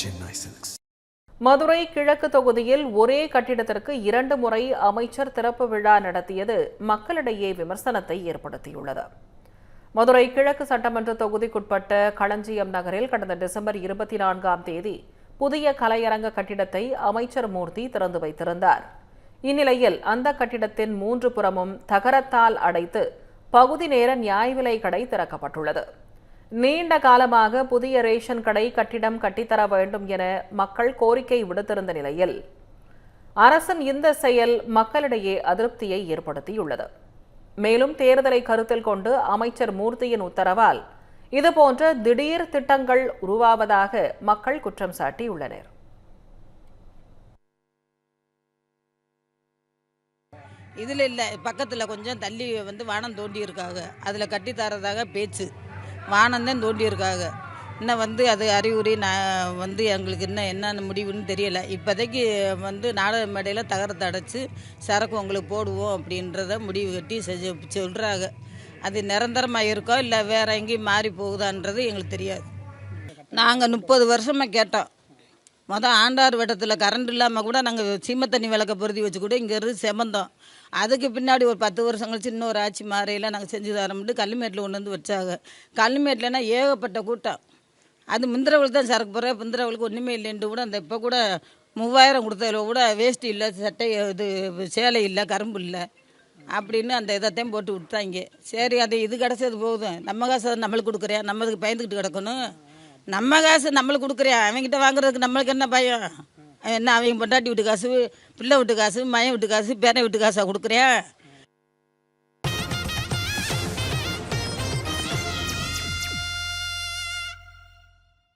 Chennai Silks. Madurai கிழக்கு தொகுதியில் ஒரே கட்டிடத்திற்கு 2 முறை அமைச்சர் திறப்பு விழா நடத்தியது மக்களிடையே விமர்சனத்தை ஏற்படுத்தியுள்ளது. மதுரை கிழக்கு சட்டமன்ற தொகுதிக்குட்பட்ட களஞ்சியம் நகரில் கடந்த டிசம்பர் 24ஆம் தேதி புதிய கலையரங்க கட்டிடத்தை அமைச்சர் மூர்த்தி திறந்து வைத்திருந்தார். இந்நிலையில் அந்த கட்டிடத்தின் 3 புறமும் தகரத்தால் அடைத்து பகுதி நேர நியாய விலை கடை திறக்கப்பட்டுள்ளது. நீண்ட காலமாக புதிய ரேஷன் கடை கட்டிடம் கட்டித்தர வேண்டும் என மக்கள் கோரிக்கை விடுத்திருந்த நிலையில் அரசின் இந்த செயல் மக்களிடையே அதிருப்தியை ஏற்படுத்தியுள்ளது. மேலும் தேர்தலை கருத்தில் கொண்டு அமைச்சர் மூர்த்தியின் உத்தரவால் இதுபோன்ற திடீர் திட்டங்கள் உருவாவதாக மக்கள் குற்றம் சாட்டியுள்ளனர். இதில் இல்லை, பக்கத்தில் கொஞ்சம் தள்ளி வானம் தோண்டி இருக்காங்க. அதில் கட்டி தரதாக பேச்சு. வானம்தான் தோண்டியிருக்காங்க. இன்னும் அது அறிகுறி எங்களுக்கு இன்னும் என்னென்ன முடிவுன்னு தெரியலை. இப்போதைக்கு நாடக மேடையில் தகரத்தை அடைச்சி சரக்கு உங்களுக்கு போடுவோம் அப்படின்றத முடிவு கட்டி சொல்கிறாங்க. அது நிரந்தரமாக இருக்கோ இல்லை வேறு எங்கேயும் மாறி போகுதான்றது எங்களுக்கு தெரியாது. நாங்கள் 30 வருஷமாக கேட்டோம். ஆண்டார் வட்டத்தில் கரண்ட் இல்லாமல் கூட நாங்கள் சீமை தண்ணி விளக்க பொருத்தி வச்சு கூட இங்கே இருந்து செமந்தோம். அதுக்கு பின்னாடி ஒரு 10 வருஷம் கழிச்சு இன்னொரு ஆட்சி மாறையில் நாங்கள் செஞ்சு தரோம்ட்டு கல்லுமேட்டில் கொண்டு வந்து வச்சாங்க. கல்லுமேட்டில்னா ஏகப்பட்ட கூட்டம். அது முந்திரவளுக்கு தான் சரக்கு போகிற முந்திரவளுக்கு ஒன்றுமே இல்லைன்ட்டு கூட அந்த இப்போ கூட 3000 கொடுத்ததில் கூட வேஷ்டி இல்லை, சட்டை இது சேலை இல்லை, கரும்பு இல்லை அப்படின்னு அந்த இதைத்தையும் போட்டு விட்டாங்க. சரி, அது இது கிடச்சது போதும், நம்ம காசு நம்மளுக்கு கொடுக்குறேன், நம்மளுக்கு பயந்துக்கிட்டு கிடக்கணும். நம்ம காசு நம்மளுக்கு கொடுக்குறேன், அவங்ககிட்ட வாங்குறதுக்கு நம்மளுக்கு என்ன பயம்? என்ன அவங்க பொண்டாட்டி வீட்டு காசு, பிள்ளை வீட்டு காசு, மயம் வீட்டு காசு, பேரை வீட்டு காசாக கொடுக்குறேன்.